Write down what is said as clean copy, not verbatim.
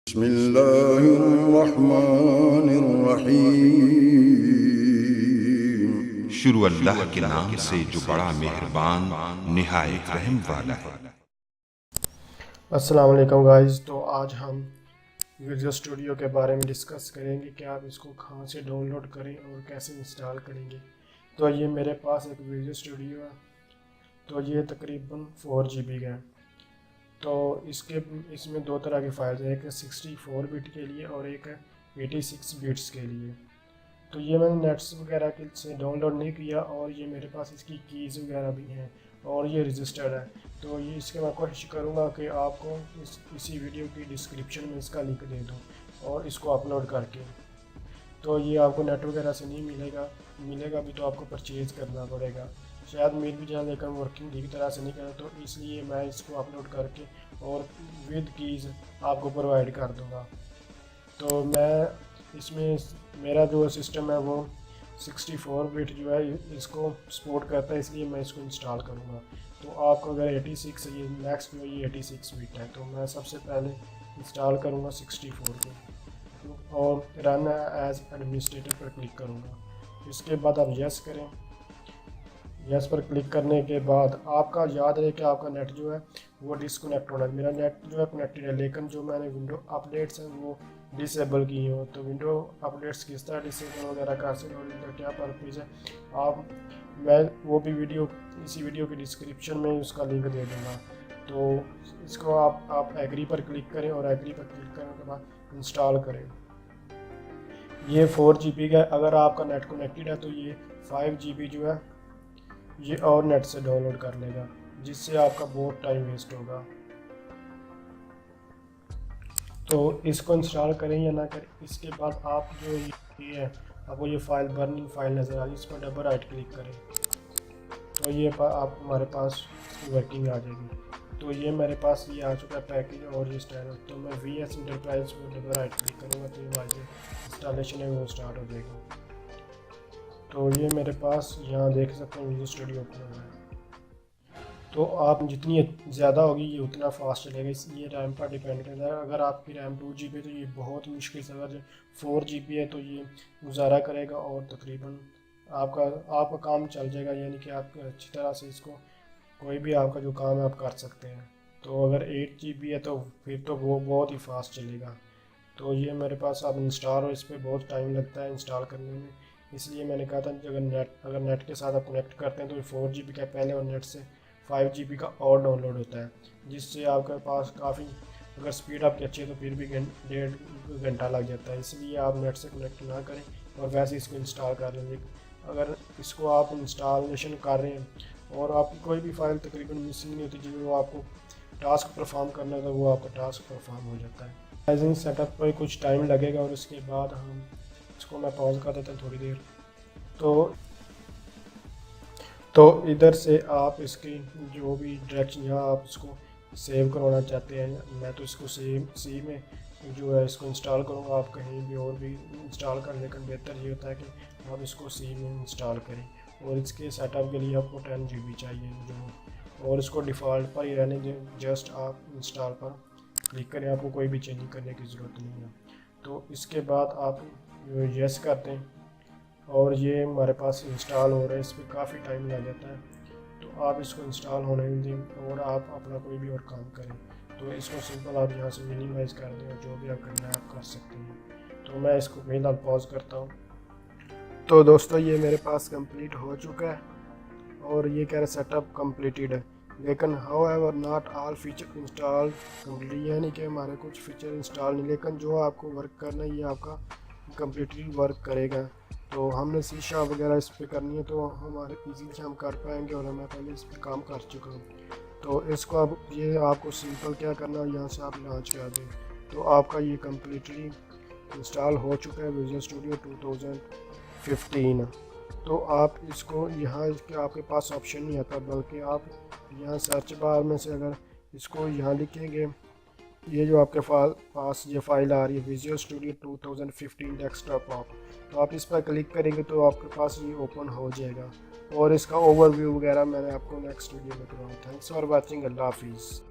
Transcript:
बिस्मिल्लाहिर्रहमानिर्रहीम। शुरू अल्लाह के नाम से जो बड़ा मेहरबान निहायत रहम वाला है। अस्सलाम वालेकुम गाइस। तो आज हम विजुअल स्टूडियो के बारे में डिस्कस करेंगे कि आप इसको कहाँ से डाउनलोड करें और कैसे इंस्टॉल करेंगे। तो ये मेरे पास एक विजुअल स्टूडियो है। तो ये तकरीबन 4 GB का है। तो इसमें दो तरह की फाइल्स हैं, एक 64 बिट के लिए और एक 86 बिट्स के लिए। तो ये मैंने नेट्स वगैरह के से डाउनलोड नहीं किया और ये मेरे पास इसकी कीज़ वगैरह भी हैं और ये रजिस्टर्ड है। तो ये इसके मैं कोशिश करूँगा कि आपको इसी वीडियो की डिस्क्रिप्शन में इसका लिंक दे दूँ और इसको अपलोड करके। तो ये आपको नेट वगैरह से नहीं मिलेगा भी, तो आपको परचेज़ करना पड़ेगा। शायद मिल भी जाए लेकिन वर्किंग ठीक तरह से नहीं करें, तो इसलिए मैं इसको अपलोड करके और विद कीज़ आपको प्रोवाइड कर दूँगा। तो मैं इसमें मेरा जो सिस्टम है वो 64 बिट जो है इसको सपोर्ट करता है, इसलिए मैं इसको इंस्टॉल करूँगा। तो आपको अगर 86 ये नेक्स्ट जो ये 86 बिट है, तो मैं सबसे पहले इंस्टॉल करूँगा 64 को और रन एज एडमिनिस्ट्रेटर पर क्लिक करूँगा। इसके बाद आप यस करें। यस पर क्लिक करने के बाद आपका याद रहे कि आपका नेट जो है वो डिसकनेक्ट होना है। मेरा नेट जो है कनेक्टेड है, लेकिन जो मैंने विंडो अपडेट्स हैं वो डिसेबल की हो। तो विंडो अपडेट्स किस तरह डिसेबल वगैरह कर सकते हैं, क्या पर्पज़ है मैं वो भी इसी वीडियो की डिस्क्रिप्शन में उसका लिंक दे दूँगा। तो इसको आप एग्री पर क्लिक करें और एग्री पर क्लिक करने के बाद इंस्टॉल करें। ये 4 GB का है। अगर आपका नेट कनेक्टेड है तो ये 5 GB जो है ये और नेट से डाउनलोड कर लेगा, जिससे आपका बहुत टाइम वेस्ट होगा। तो इसको इंस्टॉल करें या ना करें, इसके बाद आप जो ये है आपको ये फाइल बर्निंग फाइल नज़र आ रही है, इस पर डबल राइट क्लिक करें तो ये आप हमारे पास वर्किंग आ जाएगी। तो ये मेरे पास ये आ चुका है पैकेज और ये स्टाइल। तो मैं VS इंटरप्राइज पर डबल राइट क्लिक करूँगा तो ये हमारी इंस्टॉलेशन है वो स्टार्ट हो जाएगी। तो ये मेरे पास यहाँ देख सकते हैं विजुअल स्टूडियो ओपन हुआ है। तो आप जितनी ज़्यादा होगी ये उतना फास्ट चलेगा, इसलिए रैम पर डिपेंड करता है। अगर आपकी रैम 2 GB है तो ये बहुत मुश्किल से, अगर 4 GB है तो ये गुजारा करेगा और तकरीबन आपका काम चल जाएगा, यानी कि आप अच्छी तरह से इसको कोई भी आपका जो काम है आप कर सकते हैं। तो अगर 8 GB है तो फिर तो वो बहुत ही फास्ट चलेगा। तो ये मेरे पास अब इंस्टॉल हो, इस पर बहुत टाइम लगता है इंस्टॉल करने में, इसलिए मैंने कहा था अगर नेट के साथ आप कनेक्ट करते हैं तो 4 GB का पहले और नेट से 5 GB का और डाउनलोड होता है, जिससे आपके पास काफ़ी अगर स्पीड आपकी अच्छी है तो फिर भी 1.5 घंटा लग जाता है। इसलिए आप नेट से कनेक्ट ना करें और वैसे इसको इंस्टॉल कर लें। अगर इसको आप इंस्टॉलेशन कर रहे हैं और आपकी कोई भी फाइल तकरीबन मिसिंग नहीं होती, जो आपको टास्क परफॉर्म करना था वो आपका टास्क परफॉर्म हो जाता है। राइजिंग सेटअप पर कुछ टाइम लगेगा और उसके बाद हम इसको मैं पॉज कर देता हूँ थोड़ी देर। तो इधर से आप इसकी जो भी डायरेक्शन यहाँ आप इसको सेव करवाना चाहते हैं, मैं तो इसको सी में जो है इसको इंस्टॉल करूँगा। आप कहीं भी और भी इंस्टॉल कर, लेकिन बेहतर ये होता है कि आप इसको सी में इंस्टॉल करें। और इसके सेटअप के लिए आपको 10 GB चाहिए जो, और इसको डिफ़ॉल्ट पर ही रहने दें। जस्ट आप इंस्टॉल पर क्लिक करें, आपको कोई भी चेंजिंग करने की ज़रूरत नहीं है। तो इसके बाद आप यस करते हैं और ये हमारे पास इंस्टॉल हो रहा है। इस पर काफ़ी टाइम लग जाता है, तो आप इसको इंस्टॉल होने दें और आप अपना कोई भी और काम करें। तो इसको सिंपल आप यहाँ से मिनिमाइज़ कर दें और जो भी आप करना है आप कर सकते हैं। तो मैं इसको फिलहाल पॉज करता हूँ। तो दोस्तों ये मेरे पास कंप्लीट हो चुका है और ये कह रहा सेटअप कंप्लीटेड है, लेकिन however not all feature install complete, यानी कि हमारे कुछ फीचर इंस्टॉल नहीं, लेकिन जो आपको वर्क करना है ये आपका कंप्लीटली वर्क करेगा। तो हमने शीशा वगैरह इस पर करनी है तो हमारे इजीली से हम कर पाएंगे, और मैं पहले इस पर काम कर चुका हूँ। तो इसको अब ये आपको सिंपल क्या करना है, यहाँ से आप लॉन्च कर दें तो आपका ये कम्प्लीटली इंस्टॉल हो चुका है विजुअल स्टूडियो 2015। तो आप इसको यहाँ आपके पास ऑप्शन नहीं आता, बल्कि आप यहाँ सर्च बार में से अगर इसको यहाँ लिखेंगे, ये जो आपके पास ये फाइल आ रही है विजुअल स्टूडियो 2015 डेस्कटॉप आप, तो आप इस पर क्लिक करेंगे तो आपके पास ये ओपन हो जाएगा। और इसका ओवरव्यू वगैरह मैंने आपको नेक्स्ट वीडियो में करवाऊँ। Thanks for watching. अल्लाह हाफिज़।